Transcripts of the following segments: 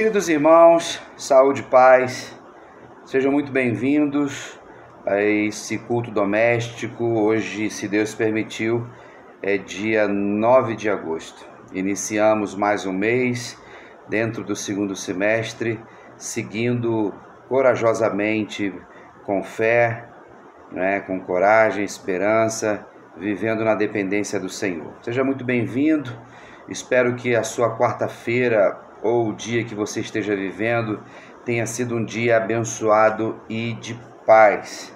Queridos irmãos, saúde e paz, sejam muito bem-vindos a esse culto doméstico. Hoje, se Deus permitiu, é dia 9 de agosto. Iniciamos mais um mês dentro do segundo semestre, seguindo corajosamente, com fé, com coragem, esperança, vivendo na dependência do Senhor. Seja muito bem-vindo, espero que a sua quarta-feira ou o dia que você esteja vivendo tenha sido um dia abençoado e de paz.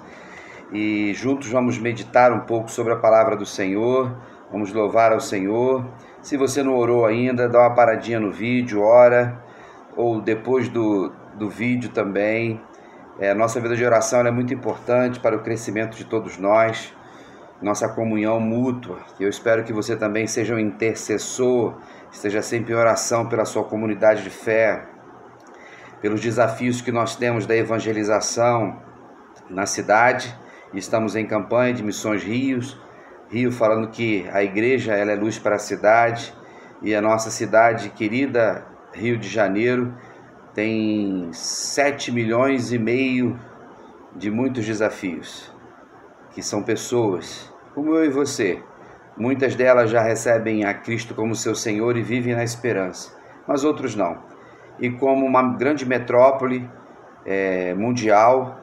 E juntos vamos meditar um pouco sobre a palavra do Senhor, vamos louvar ao Senhor. Se você não orou ainda, dá uma paradinha no vídeo, ora, ou depois do vídeo também. Nossa vida de oração é muito importante para o crescimento de todos nós, nossa comunhão mútua. Eu espero que você também seja um intercessor, esteja sempre em oração pela sua comunidade de fé, pelos desafios que nós temos da evangelização na cidade. Estamos em campanha de Missões Rio, falando que a igreja ela é luz para a cidade, e a nossa cidade querida, Rio de Janeiro, tem 7,5 milhões de muitos desafios, que são pessoas como eu e você. Muitas delas já recebem a Cristo como seu Senhor e vivem na esperança, mas outros não. E como uma grande metrópole mundial,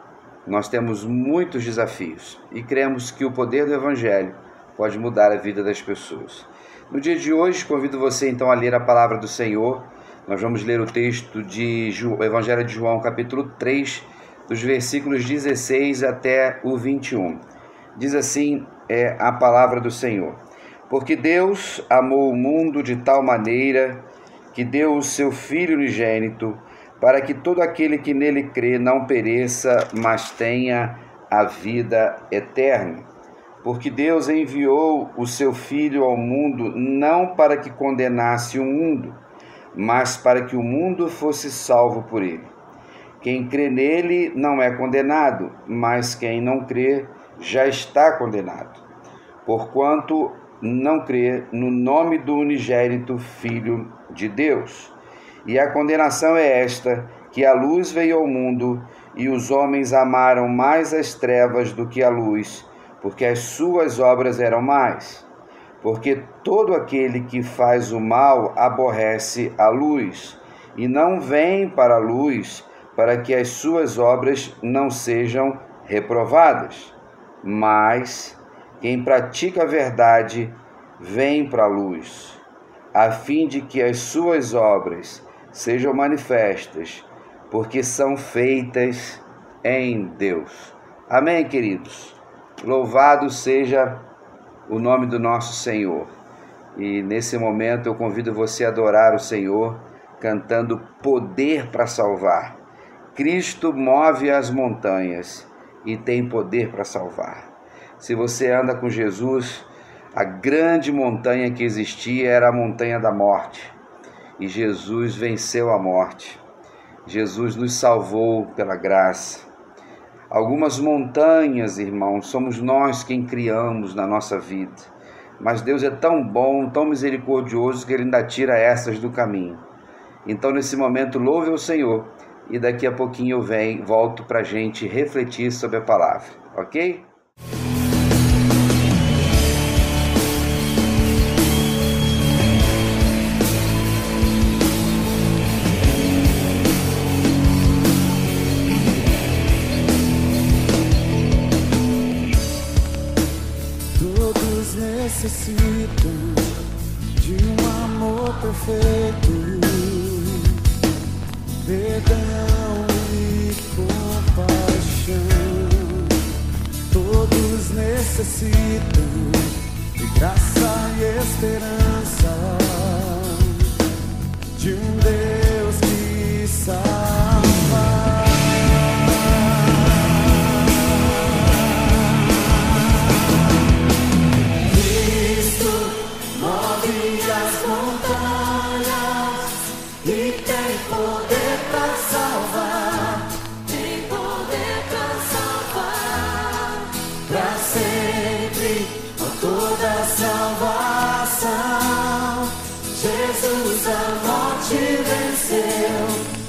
nós temos muitos desafios e cremos que o poder do Evangelho pode mudar a vida das pessoas. No dia de hoje, convido você então a ler a palavra do Senhor. Nós vamos ler o texto do Evangelho de João, capítulo 3, dos versículos 16 até o 21. Diz assim a palavra do Senhor: Porque Deus amou o mundo de tal maneira que deu o seu Filho unigênito, para que todo aquele que nele crê não pereça, mas tenha a vida eterna. Porque Deus enviou o seu Filho ao mundo não para que condenasse o mundo, mas para que o mundo fosse salvo por ele. Quem crê nele não é condenado, mas quem não crê já está condenado, porquanto não crê no nome do unigênito Filho de Deus. E a condenação é esta, que a luz veio ao mundo, e os homens amaram mais as trevas do que a luz, porque as suas obras eram más. Porque todo aquele que faz o mal aborrece a luz, e não vem para a luz, para que as suas obras não sejam reprovadas. Mas quem pratica a verdade vem para a luz, a fim de que as suas obras sejam manifestas, porque são feitas em Deus. Amém, queridos? Louvado seja o nome do nosso Senhor. E nesse momento eu convido você a adorar o Senhor, cantando Poder para Salvar. Cristo move as montanhas e tem poder para salvar. Se você anda com Jesus, a grande montanha que existia era a montanha da morte. E Jesus venceu a morte. Jesus nos salvou pela graça. Algumas montanhas, irmãos, somos nós quem criamos na nossa vida. Mas Deus é tão bom, tão misericordioso, que Ele ainda tira essas do caminho. Então, nesse momento, louve ao Senhor. E daqui a pouquinho eu volto para a gente refletir sobre a palavra, ok? Todos necessitam de um amor perfeito, perdão e compaixão. Todos necessitam de graça e esperança, de um Deus que salva. Cristo move as montanhas e tem poder para salvar, tem poder para salvar, para sempre, por toda a salvação. Jesus a morte venceu.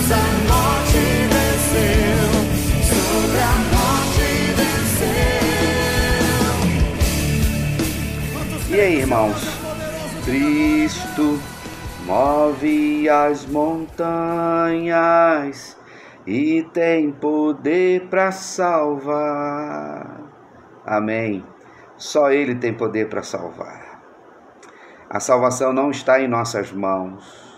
a morte venceu, sobre a morte venceu. E aí, irmãos? Cristo move as montanhas e tem poder para salvar. Amém. Só Ele tem poder para salvar. A salvação não está em nossas mãos.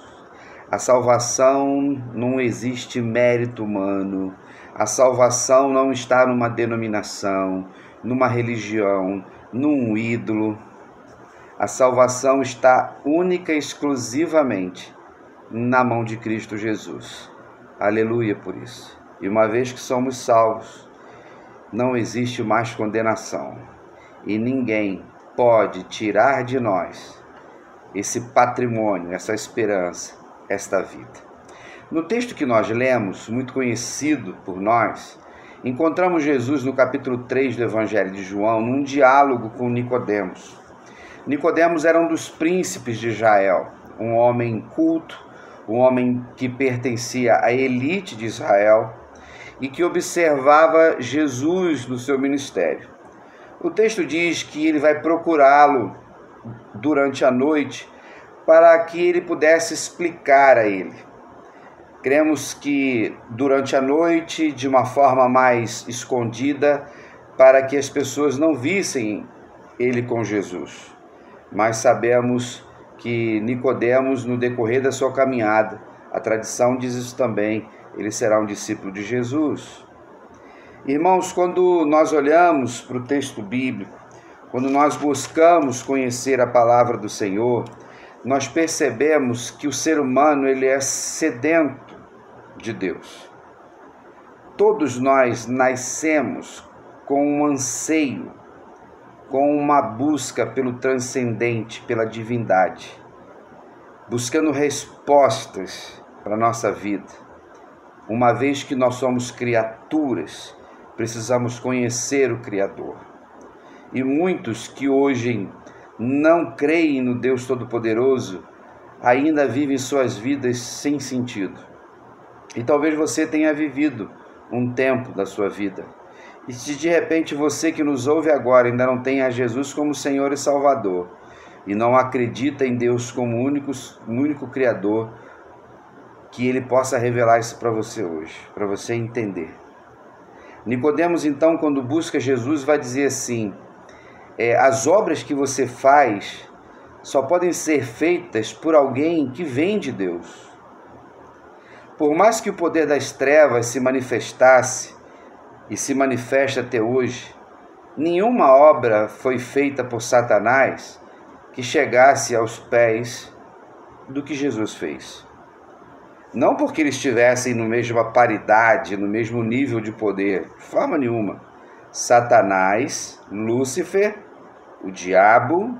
A salvação não existe mérito humano. A salvação não está numa denominação, numa religião, num ídolo. A salvação está única e exclusivamente na mão de Cristo Jesus. Aleluia por isso. E uma vez que somos salvos, não existe mais condenação. E ninguém pode tirar de nós esse patrimônio, essa esperança, esta vida. No texto que nós lemos, muito conhecido por nós, encontramos Jesus no capítulo 3 do Evangelho de João, num diálogo com Nicodemos. Nicodemos era um dos príncipes de Israel, um homem culto, um homem que pertencia à elite de Israel e que observava Jesus no seu ministério. O texto diz que ele vai procurá-lo durante a noite para que ele pudesse explicar a ele. Cremos que durante a noite, de uma forma mais escondida, para que as pessoas não vissem ele com Jesus. Mas sabemos que Nicodemos, no decorrer da sua caminhada, a tradição diz isso também, ele será um discípulo de Jesus. Irmãos, quando nós olhamos para o texto bíblico, quando nós buscamos conhecer a palavra do Senhor, nós percebemos que o ser humano ele é sedento de Deus. Todos nós nascemos com um anseio, com uma busca pelo transcendente, pela divindade, buscando respostas para a nossa vida. Uma vez que nós somos criaturas, precisamos conhecer o Criador. E muitos que hoje não creem no Deus Todo-Poderoso, ainda vivem suas vidas sem sentido. E talvez você tenha vivido um tempo da sua vida. E se de repente você que nos ouve agora ainda não tem a Jesus como Senhor e Salvador, e não acredita em Deus como único Criador, que Ele possa revelar isso para você hoje, para você entender. Nicodemos, então, quando busca Jesus, vai dizer assim, as obras que você faz só podem ser feitas por alguém que vem de Deus. Por mais que o poder das trevas se manifestasse, e se manifesta até hoje, nenhuma obra foi feita por Satanás que chegasse aos pés do que Jesus fez. Não porque eles estivessem na mesma paridade, no mesmo nível de poder, de forma nenhuma. Satanás, Lúcifer, o diabo,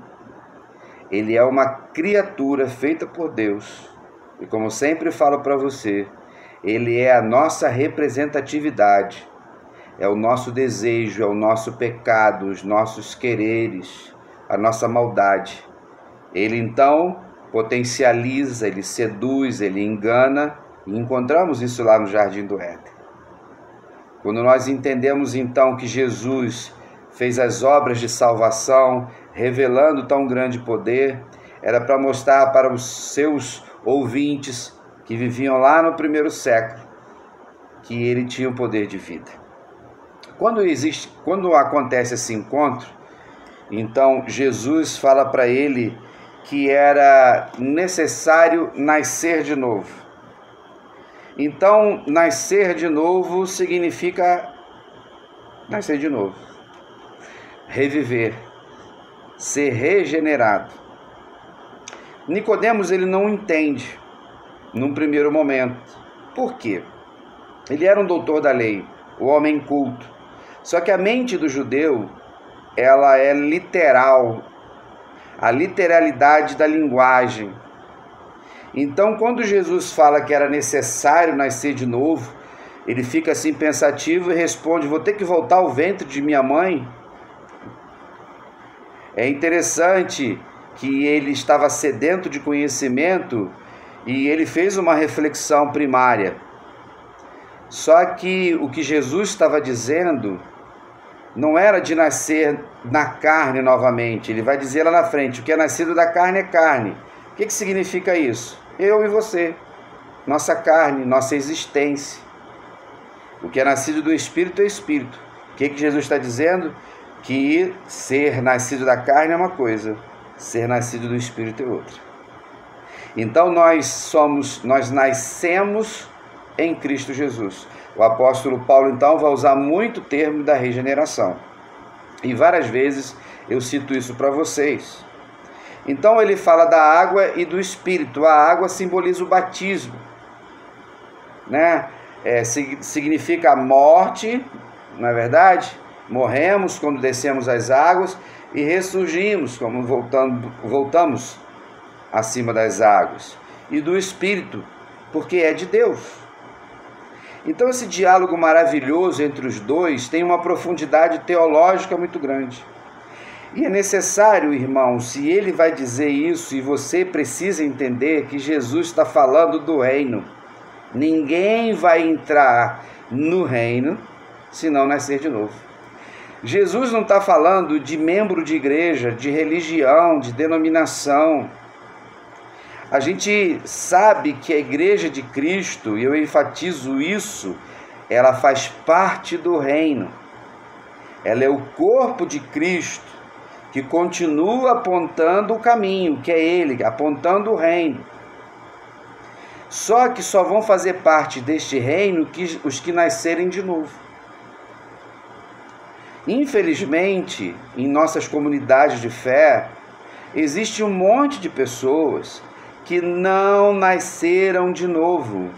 ele é uma criatura feita por Deus. E como sempre falo para você, ele é a nossa representatividade. É o nosso desejo, é o nosso pecado, os nossos quereres, a nossa maldade. Ele então potencializa, ele seduz, ele engana, e encontramos isso lá no Jardim do Éden. Quando nós entendemos então que Jesus fez as obras de salvação, revelando tão grande poder, era para mostrar para os seus ouvintes que viviam lá no primeiro século que ele tinha o poder de vida. Quando acontece esse encontro, então Jesus fala para ele que era necessário nascer de novo. Então, nascer de novo significa nascer de novo, reviver, ser regenerado. Nicodemos, ele não entende num primeiro momento. Por quê? Ele era um doutor da lei, o homem culto. Só que a mente do judeu, ela é literal, a literalidade da linguagem. Então, quando Jesus fala que era necessário nascer de novo, ele fica assim pensativo e responde, vou ter que voltar ao ventre de minha mãe? É interessante que ele estava sedento de conhecimento e ele fez uma reflexão primária. Só que o que Jesus estava dizendo não era de nascer na carne novamente. Ele vai dizer lá na frente, o que é nascido da carne é carne. O que significa isso? Eu e você, nossa carne, nossa existência. O que é nascido do Espírito é Espírito. O que Jesus está dizendo? Que ser nascido da carne é uma coisa, ser nascido do Espírito é outra. Então nós nascemos em Cristo Jesus. O apóstolo Paulo então vai usar muito o termo da regeneração. E várias vezes eu cito isso para vocês. Então ele fala da água e do Espírito. A água simboliza o batismo, né? Significa a morte, não é verdade? Morremos quando descemos as águas e ressurgimos, como voltamos acima das águas. E do Espírito, porque é de Deus. Então esse diálogo maravilhoso entre os dois tem uma profundidade teológica muito grande. E é necessário, irmão, se ele vai dizer isso, e você precisa entender que Jesus está falando do reino. Ninguém vai entrar no reino se não nascer de novo. Jesus não está falando de membro de igreja, de religião, de denominação. A gente sabe que a igreja de Cristo, e eu enfatizo isso, ela faz parte do reino. Ela é o corpo de Cristo, que continua apontando o caminho, que é Ele, apontando o reino. Só que só vão fazer parte deste reino os que nascerem de novo. Infelizmente, em nossas comunidades de fé, existe um monte de pessoas que não nasceram de novo.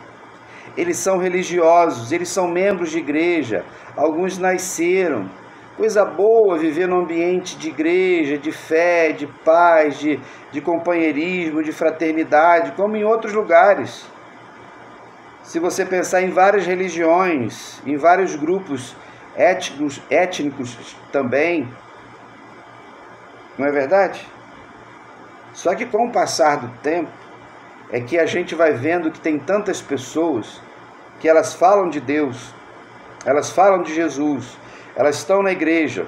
Eles são religiosos, eles são membros de igreja, alguns nasceram. Coisa boa viver num ambiente de igreja, de fé, de paz, de companheirismo, de fraternidade, como em outros lugares. Se você pensar em várias religiões, em vários grupos étnicos também, não é verdade? Só que com o passar do tempo, é que a gente vai vendo que tem tantas pessoas que elas falam de Deus, elas falam de Jesus, elas estão na igreja,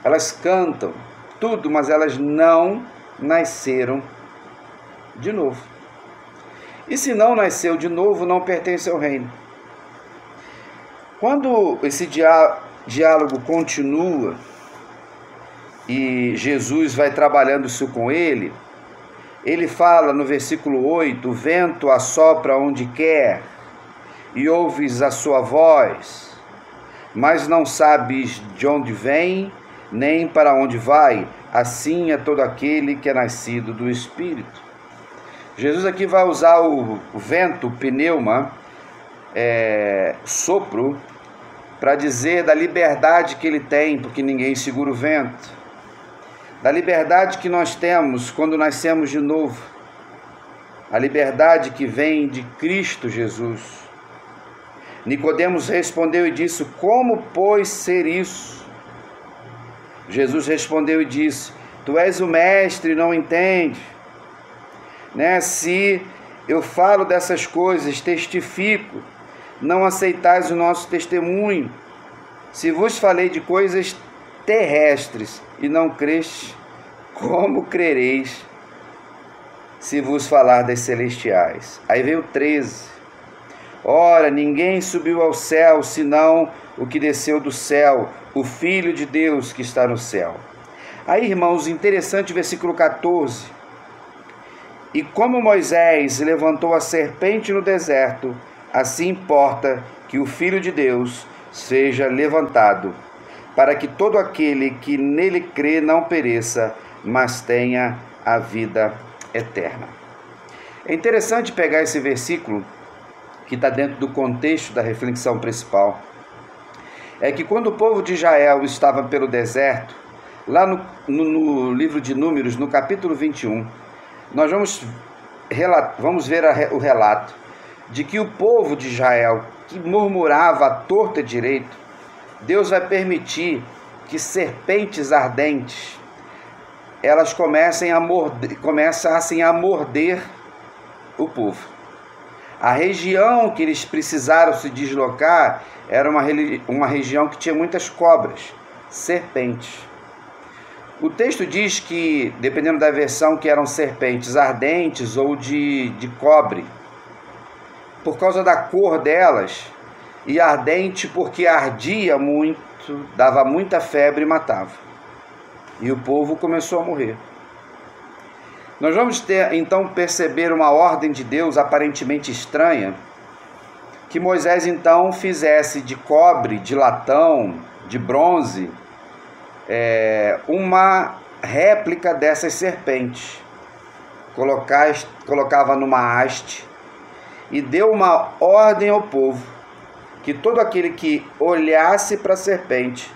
elas cantam, tudo, mas elas não nasceram de novo. E se não nasceu de novo, não pertence ao reino. Quando esse diálogo continua e Jesus vai trabalhando isso com ele, ele fala no versículo 8, o vento assopra onde quer e ouves a sua voz, mas não sabes de onde vem, nem para onde vai, assim é todo aquele que é nascido do Espírito. Jesus aqui vai usar o vento, o pneuma, sopro, para dizer da liberdade que ele tem, porque ninguém segura o vento, da liberdade que nós temos quando nascemos de novo, a liberdade que vem de Cristo Jesus. Nicodemos respondeu e disse: como, pois, ser isso? Jesus respondeu e disse: tu és o mestre e não entende, né? Se eu falo dessas coisas, testifico, não aceitais o nosso testemunho. Se vos falei de coisas terrestres e não creste, como crereis se vos falar das celestiais? Aí veio o 13. Ora, ninguém subiu ao céu, senão o que desceu do céu, o Filho de Deus que está no céu. Aí, irmãos, interessante o versículo 14. E como Moisés levantou a serpente no deserto, assim importa que o Filho de Deus seja levantado, para que todo aquele que nele crê não pereça, mas tenha a vida eterna. É interessante pegar esse versículo, que está dentro do contexto da reflexão principal. É que quando o povo de Israel estava pelo deserto, lá no livro de Números, no capítulo 21, nós vamos ver o relato de que o povo de Israel, que murmurava à torta e direito, Deus vai permitir que serpentes ardentes, elas começassem a morder o povo. A região que eles precisaram se deslocar era uma região que tinha muitas cobras, serpentes. O texto diz que, dependendo da versão, que eram serpentes ardentes ou de cobre, por causa da cor delas, e ardente porque ardia muito, dava muita febre e matava. E o povo começou a morrer. Nós vamos então perceber uma ordem de Deus aparentemente estranha, que Moisés então fizesse de cobre, de latão, de bronze, uma réplica dessas serpentes. Colocava numa haste e deu uma ordem ao povo, que todo aquele que olhasse para a serpente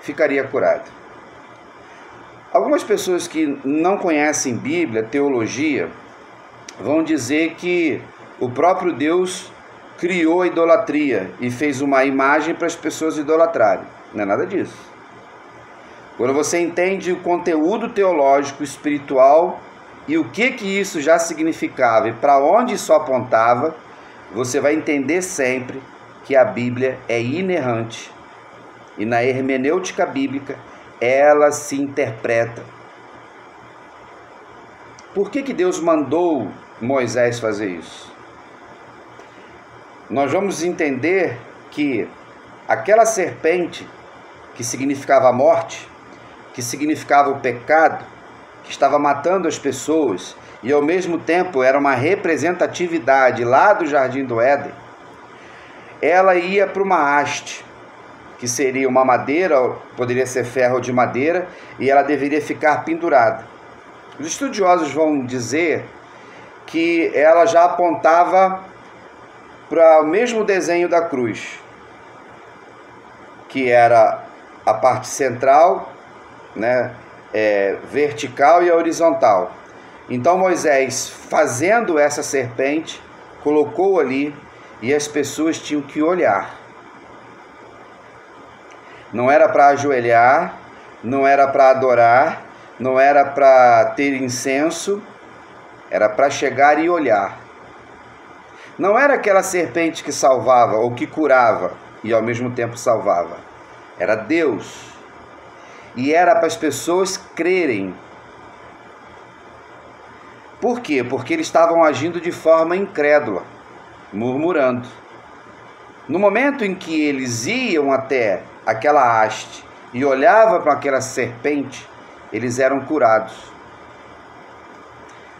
ficaria curado. Algumas pessoas que não conhecem Bíblia, teologia, vão dizer que o próprio Deus criou a idolatria e fez uma imagem para as pessoas idolatrarem. Não é nada disso. Quando você entende o conteúdo teológico, espiritual e o que isso já significava e para onde isso apontava, você vai entender sempre que a Bíblia é inerrante. E na hermenêutica bíblica, ela se interpreta. Por que Deus mandou Moisés fazer isso? Nós vamos entender que aquela serpente, que significava a morte, que significava o pecado, que estava matando as pessoas, e ao mesmo tempo era uma representatividade lá do Jardim do Éden, ela ia para uma haste, que seria uma madeira, poderia ser ferro de madeira, e ela deveria ficar pendurada. Os estudiosos vão dizer que ela já apontava para o mesmo desenho da cruz, que era a parte central, vertical e a horizontal. Então Moisés, fazendo essa serpente, colocou ali e as pessoas tinham que olhar. Não era para ajoelhar, não era para adorar, não era para ter incenso, era para chegar e olhar. Não era aquela serpente que salvava ou que curava e ao mesmo tempo salvava. Era Deus. E era para as pessoas crerem. Por quê? Porque eles estavam agindo de forma incrédula, murmurando. No momento em que eles iam até aquela haste e olhavam para aquela serpente, eles eram curados.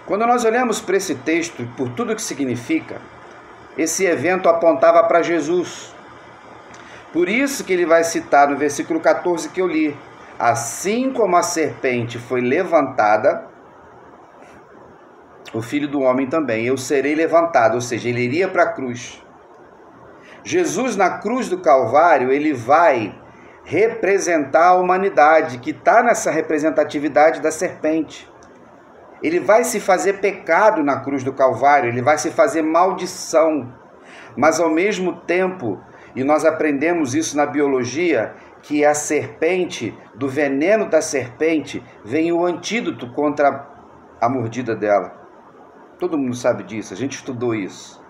Quando nós olhamos para esse texto, por tudo que significa, esse evento apontava para Jesus. Por isso que ele vai citar no versículo 14 que eu li: assim como a serpente foi levantada, o Filho do Homem também, eu serei levantado, ou seja, ele iria para a cruz. Jesus na cruz do Calvário, ele vai representar a humanidade, que está nessa representatividade da serpente. Ele vai se fazer pecado na cruz do Calvário, ele vai se fazer maldição, mas ao mesmo tempo, e nós aprendemos isso na biologia, que a serpente, do veneno da serpente, vem o antídoto contra a mordida dela. Todo mundo sabe disso, a gente estudou isso.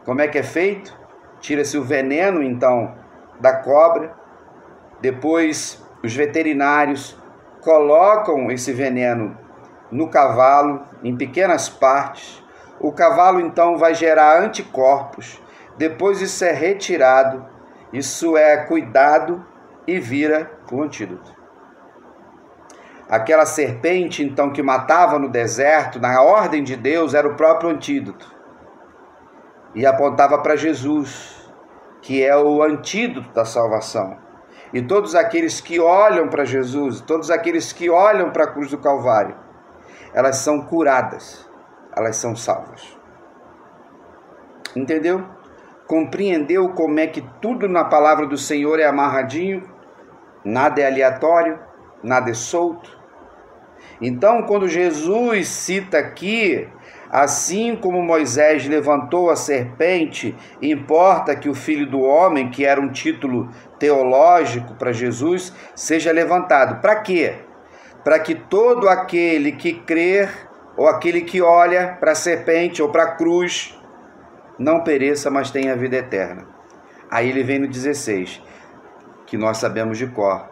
Como é que é feito? Tira-se o veneno, então, da cobra. Depois, os veterinários colocam esse veneno no cavalo, em pequenas partes. O cavalo, então, vai gerar anticorpos. Depois isso é retirado, isso é cuidado e vira o antídoto. Aquela serpente, então, que matava no deserto, na ordem de Deus, era o próprio antídoto. E apontava para Jesus, que é o antídoto da salvação. E todos aqueles que olham para Jesus, todos aqueles que olham para a cruz do Calvário, elas são curadas, elas são salvas. Entendeu? Compreendeu como é que tudo na palavra do Senhor é amarradinho? Nada é aleatório, nada é solto. Então, quando Jesus cita aqui, assim como Moisés levantou a serpente, importa que o Filho do Homem, que era um título teológico para Jesus, seja levantado. Para quê? Para que todo aquele que crer, ou aquele que olha para a serpente ou para a cruz, não pereça, mas tenha vida eterna. Aí ele vem no 16, que nós sabemos de cor,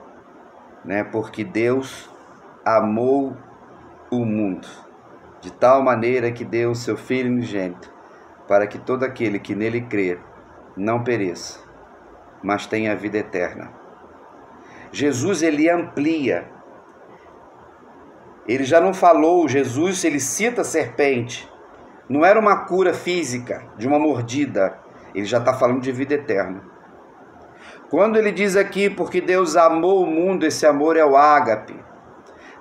né? Porque Deus amou o mundo de tal maneira que deu o seu Filho unigênito, para que todo aquele que nele crer não pereça, mas tenha vida eterna. Jesus, ele amplia. Ele já não falou, Jesus, ele cita a serpente. Não era uma cura física, de uma mordida. Ele já está falando de vida eterna. Quando ele diz aqui, porque Deus amou o mundo, esse amor é o ágape.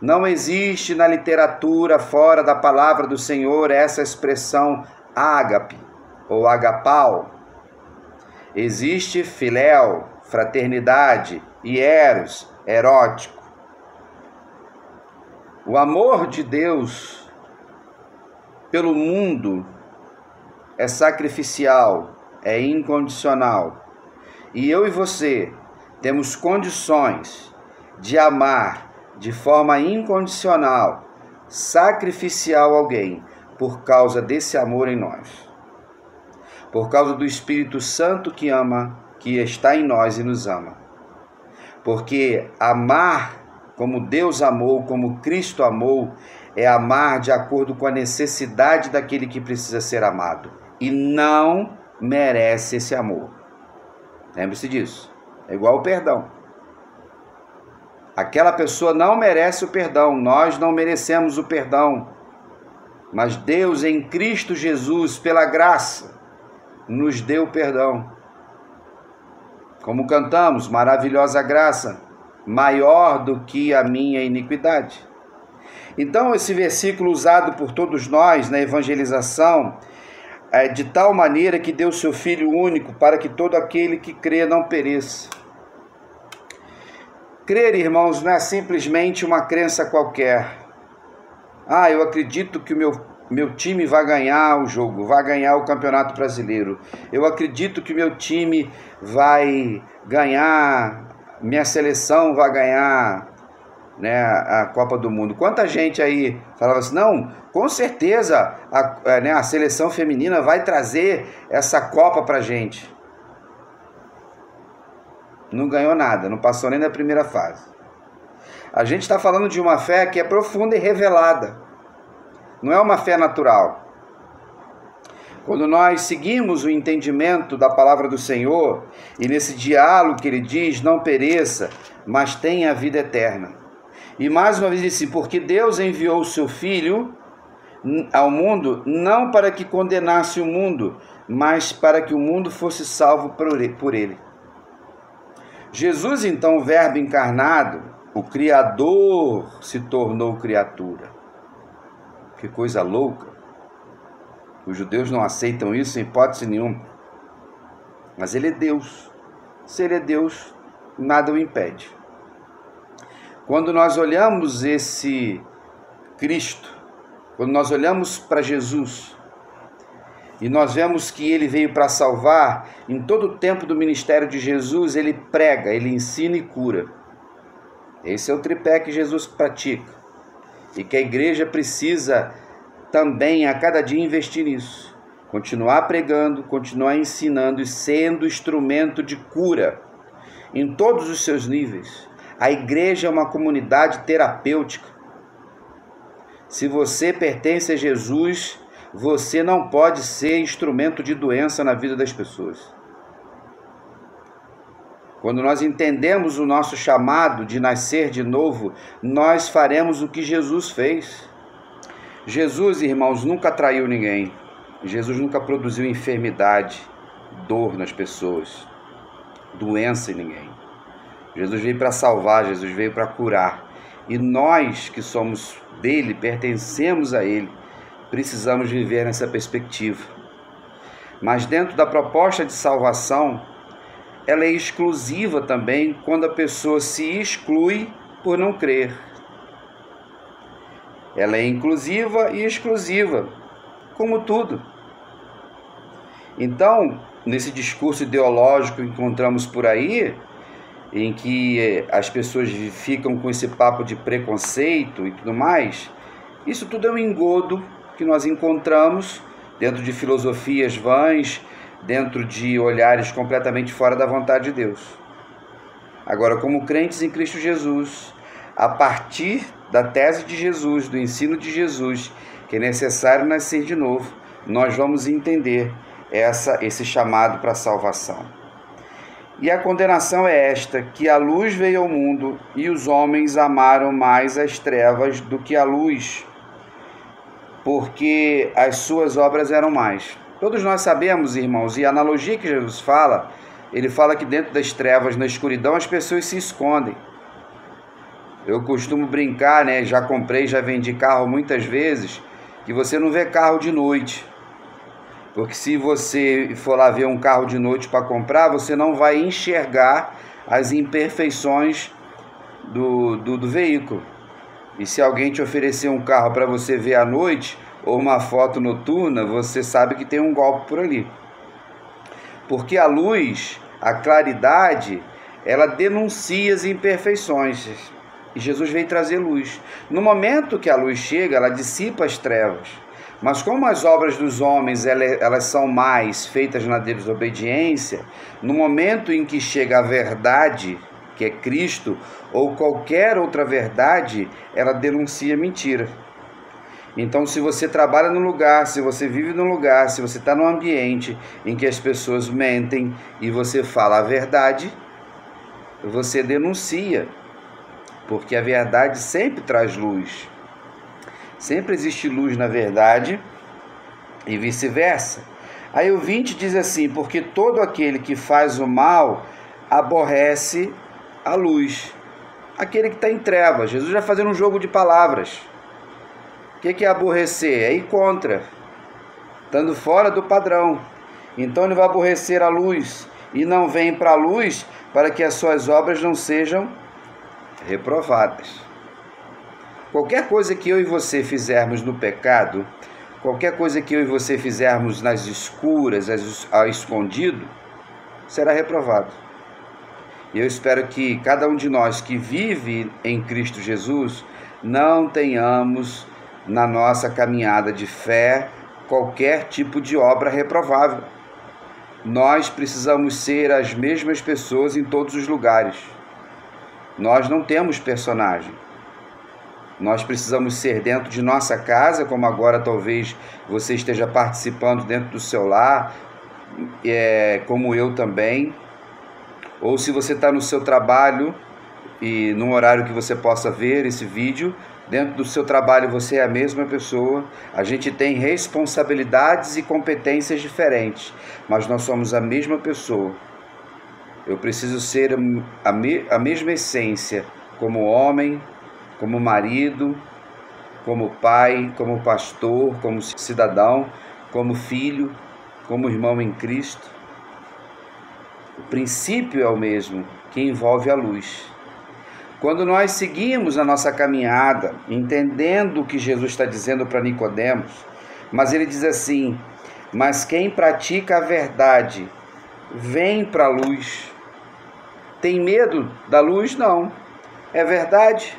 Não existe na literatura, fora da palavra do Senhor, essa expressão ágape ou agapau. Existe filéu, fraternidade, e eros, erótico. O amor de Deus pelo mundo é sacrificial, é incondicional. E eu e você temos condições de amar de forma incondicional, sacrificial alguém, por causa desse amor em nós. Por causa do Espírito Santo que ama, que está em nós e nos ama. Porque amar como Deus amou, como Cristo amou, é amar de acordo com a necessidade daquele que precisa ser amado. E não merece esse amor. Lembre-se disso. É igual o perdão. Aquela pessoa não merece o perdão. Nós não merecemos o perdão. Mas Deus, em Cristo Jesus, pela graça, nos deu perdão. Como cantamos, maravilhosa graça, maior do que a minha iniquidade. Então, esse versículo usado por todos nós na evangelização é de tal maneira que deu seu Filho único para que todo aquele que crê não pereça. Crer, irmãos, não é simplesmente uma crença qualquer. Eu acredito que o meu time vai ganhar o jogo, vai ganhar o Campeonato Brasileiro. Eu acredito que meu time vai ganhar, minha seleção vai ganhar, né, a Copa do Mundo. Quanta gente aí falava assim, não, com certeza a seleção feminina vai trazer essa Copa pra gente. Não ganhou nada, não passou nem da primeira fase. A gente está falando de uma fé que é profunda e revelada. Não é uma fé natural. Quando nós seguimos o entendimento da palavra do Senhor, e nesse diálogo que ele diz, não pereça, mas tenha a vida eterna. E mais uma vez disse, porque Deus enviou o seu Filho ao mundo, não para que condenasse o mundo, mas para que o mundo fosse salvo por ele. Jesus, então, o Verbo encarnado, o Criador, se tornou criatura. Que coisa louca. Os judeus não aceitam isso em hipótese nenhuma. Mas ele é Deus. Se ele é Deus, nada o impede. Quando nós olhamos esse Cristo, quando nós olhamos para Jesus, e nós vemos que ele veio para salvar, em todo o tempo do ministério de Jesus, ele prega, ele ensina e cura. Esse é o tripé que Jesus pratica. E que a igreja precisa também a cada dia investir nisso. Continuar pregando, continuar ensinando e sendo instrumento de cura em todos os seus níveis. A igreja é uma comunidade terapêutica. Se você pertence a Jesus, você não pode ser instrumento de doença na vida das pessoas. Quando nós entendemos o nosso chamado de nascer de novo, nós faremos o que Jesus fez. Jesus, irmãos, nunca traiu ninguém. Jesus nunca produziu enfermidade, dor nas pessoas, doença em ninguém. Jesus veio para salvar, Jesus veio para curar. E nós que somos dele, pertencemos a ele, precisamos viver nessa perspectiva. Mas dentro da proposta de salvação, ela é exclusiva também quando a pessoa se exclui por não crer. Ela é inclusiva e exclusiva, como tudo. Então, nesse discurso ideológico que encontramos por aí, em que as pessoas ficam com esse papo de preconceito e tudo mais, isso tudo é um engodo que nós encontramos dentro de filosofias vãs, dentro de olhares completamente fora da vontade de Deus. Agora, como crentes em Cristo Jesus, a partir da tese de Jesus, do ensino de Jesus, que é necessário nascer de novo, nós vamos entender esse chamado para a salvação. E a condenação é esta, que a luz veio ao mundo e os homens amaram mais as trevas do que a luz, porque as suas obras eram mais. Todos nós sabemos, irmãos, e a analogia que Jesus fala, ele fala que dentro das trevas, na escuridão, as pessoas se escondem. Eu costumo brincar, né? Já comprei, já vendi carro muitas vezes, que você não vê carro de noite. Porque se você for lá ver um carro de noite para comprar, você não vai enxergar as imperfeições do veículo. E se alguém te oferecer um carro para você ver à noite, ou uma foto noturna, você sabe que tem um golpe por ali. Porque a luz, a claridade, ela denuncia as imperfeições. E Jesus veio trazer luz. No momento que a luz chega, ela dissipa as trevas. Mas como as obras dos homens elas são mais feitas na desobediência, no momento em que chega a verdade, que é Cristo, ou qualquer outra verdade, ela denuncia mentira. Então, se você trabalha num lugar, se você vive num lugar, se você está num ambiente em que as pessoas mentem e você fala a verdade, você denuncia, porque a verdade sempre traz luz. Sempre existe luz na verdade e vice-versa. Aí o 20 diz assim, porque todo aquele que faz o mal aborrece a luz. Aquele que está em trevas. Jesus vai fazendo um jogo de palavras. O que é aborrecer? É ir contra, estando fora do padrão. Então ele vai aborrecer a luz e não vem para a luz para que as suas obras não sejam reprovadas. Qualquer coisa que eu e você fizermos no pecado, qualquer coisa que eu e você fizermos nas escuras, ao escondido, será reprovado. E eu espero que cada um de nós que vive em Cristo Jesus não tenhamos na nossa caminhada de fé qualquer tipo de obra reprovável. Nós precisamos ser as mesmas pessoas em todos os lugares. Nós não temos personagem. Nós precisamos ser dentro de nossa casa, como agora talvez você esteja participando dentro do seu lar, como eu também. Ou se você está no seu trabalho e num horário que você possa ver esse vídeo, dentro do seu trabalho você é a mesma pessoa. A gente tem responsabilidades e competências diferentes, mas nós somos a mesma pessoa. Eu preciso ser a mesma essência, como homem, como marido, como pai, como pastor, como cidadão, como filho, como irmão em Cristo. O princípio é o mesmo, que envolve a luz. Quando nós seguimos a nossa caminhada, entendendo o que Jesus está dizendo para Nicodemos, mas ele diz assim, mas quem pratica a verdade, vem para a luz. Tem medo da luz? Não. É verdade.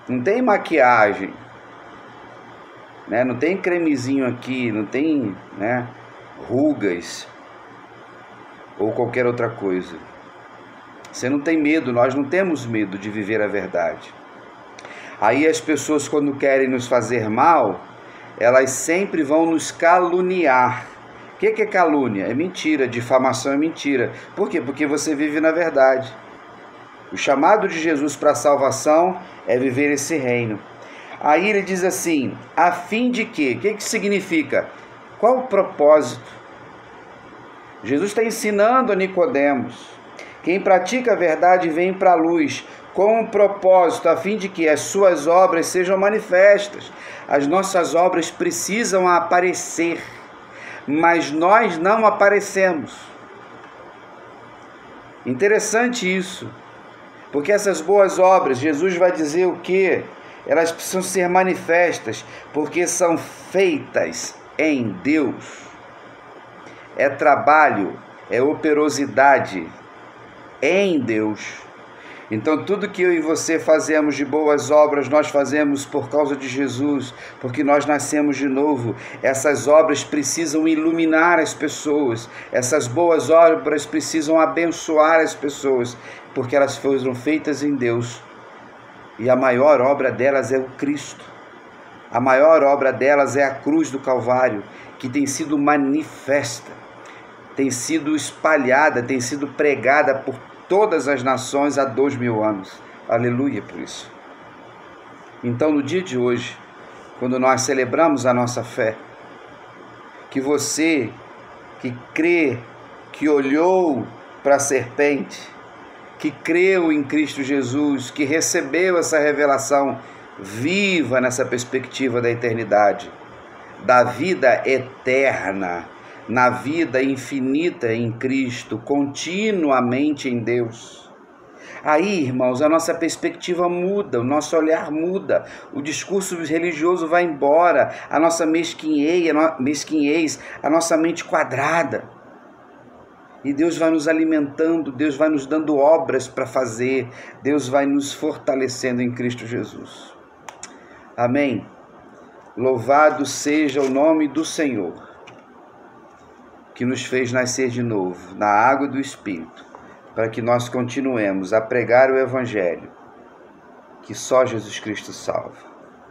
Não tem maquiagem, né? Não tem cremezinho aqui, não tem, né, rugas ou qualquer outra coisa. Você não tem medo, nós não temos medo de viver a verdade. Aí as pessoas, quando querem nos fazer mal, elas sempre vão nos caluniar. O que é calúnia? É mentira, difamação é mentira. Por quê? Porque você vive na verdade. O chamado de Jesus para a salvação é viver esse reino. Aí ele diz assim, a fim de quê? O que significa? Qual o propósito? Jesus está ensinando a Nicodemos. Quem pratica a verdade vem para a luz, com um propósito, a fim de que as suas obras sejam manifestas. As nossas obras precisam aparecer, mas nós não aparecemos. Interessante isso. Porque essas boas obras, Jesus vai dizer o quê? Elas precisam ser manifestas, porque são feitas em Deus. É trabalho, é operosidade em Deus. Então tudo que eu e você fazemos de boas obras, nós fazemos por causa de Jesus, porque nós nascemos de novo. Essas obras precisam iluminar as pessoas, essas boas obras precisam abençoar as pessoas, porque elas foram feitas em Deus. E a maior obra delas é o Cristo. A maior obra delas é a cruz do Calvário, que tem sido manifesta, tem sido espalhada, tem sido pregada por todas as nações há 2000 anos. Aleluia por isso. Então, no dia de hoje, quando nós celebramos a nossa fé, que você que crê, que olhou para a serpente, que creu em Cristo Jesus, que recebeu essa revelação, viva nessa perspectiva da eternidade, da vida eterna, na vida infinita em Cristo, continuamente em Deus. Aí, irmãos, a nossa perspectiva muda, o nosso olhar muda, o discurso religioso vai embora, a nossa mesquinhez, a nossa mente quadrada. E Deus vai nos alimentando, Deus vai nos dando obras para fazer, Deus vai nos fortalecendo em Cristo Jesus. Amém? Louvado seja o nome do Senhor, que nos fez nascer de novo, na água do Espírito, para que nós continuemos a pregar o Evangelho, que só Jesus Cristo salva.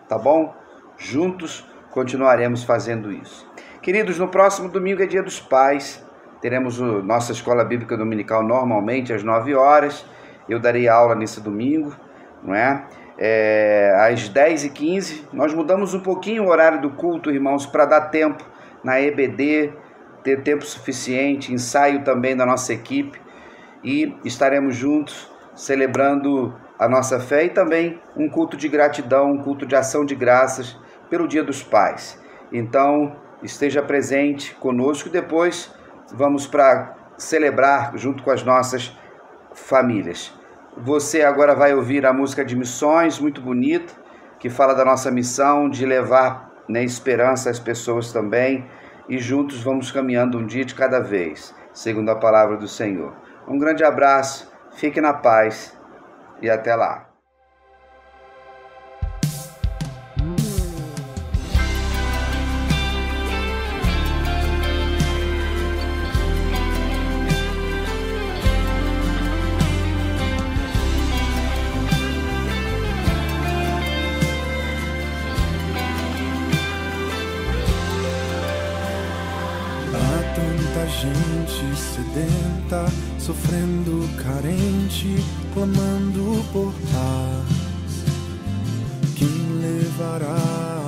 Tá bom? Juntos continuaremos fazendo isso. Queridos, no próximo domingo é Dia dos Pais, teremos nossa escola bíblica dominical normalmente às 9 horas, eu darei aula nesse domingo, não é? Às 10h15, nós mudamos um pouquinho o horário do culto, irmãos, para dar tempo na EBD, ter tempo suficiente, ensaio também da nossa equipe, e estaremos juntos celebrando a nossa fé e também um culto de gratidão, um culto de ação de graças pelo Dia dos Pais. Então, esteja presente conosco e depois vamos para celebrar junto com as nossas famílias. Você agora vai ouvir a música de missões, muito bonita, que fala da nossa missão de levar, né, esperança às pessoas também, e juntos vamos caminhando um dia de cada vez, segundo a palavra do Senhor. Um grande abraço, fique na paz e até lá. Tanta gente sedenta, sofrendo, carente, clamando por paz. Quem levará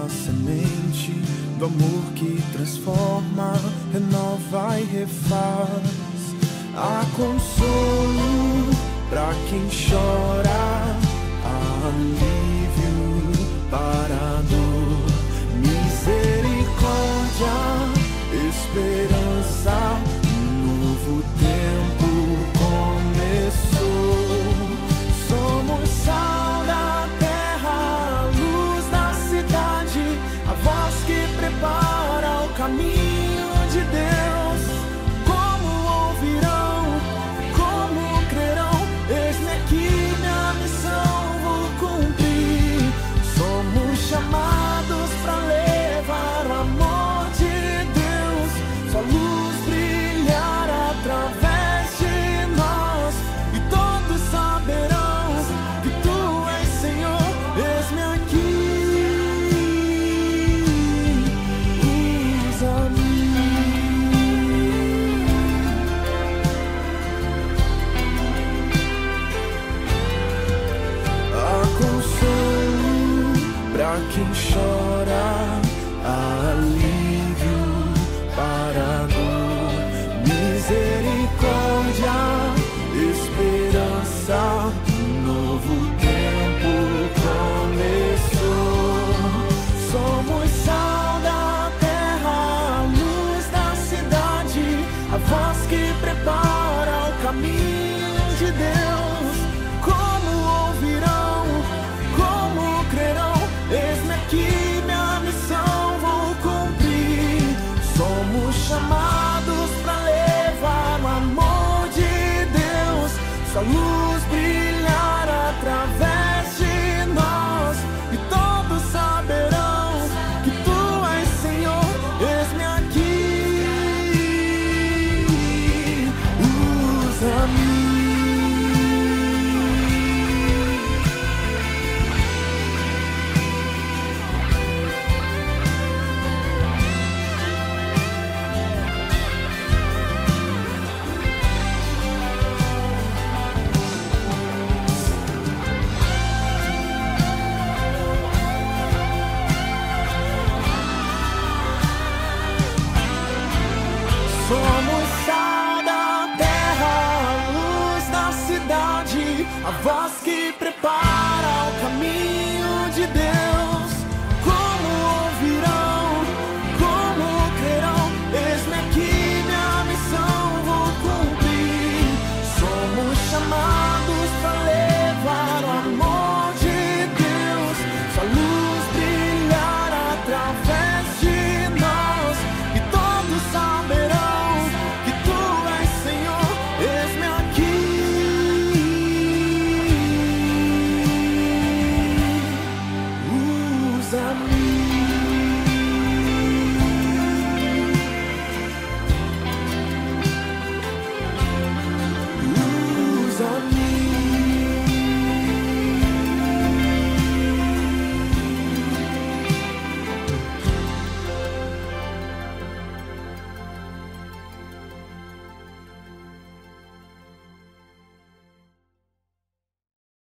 a semente do amor que transforma, renova e refaz? Há consolo pra quem chora, há alívio para a dor, misericórdia, esperança, um novo tempo começou. Somos sal da terra, a luz da cidade, a voz que prepara o caminho de Deus. Como ouvirão, como crerão, eis-me aqui, minha missão vou cumprir. Somos chamados para levar o amor de Deus, sua luz brilhar através de nós, e todos saberão que tu és Senhor. Eis-me aqui, usa-me. Há consolo pra quem chora, há alívio para a dor, misericórdia, esperança, um novo tempo começou. Somos sal da terra, a luz da cidade, a voz que prepara o caminho de Deus. Como ouvirão, como crerão, eis-me aqui, minha missão vou cumprir. Somos chamados para levar o amor de Deus, sua luz brilhará a voz que prepara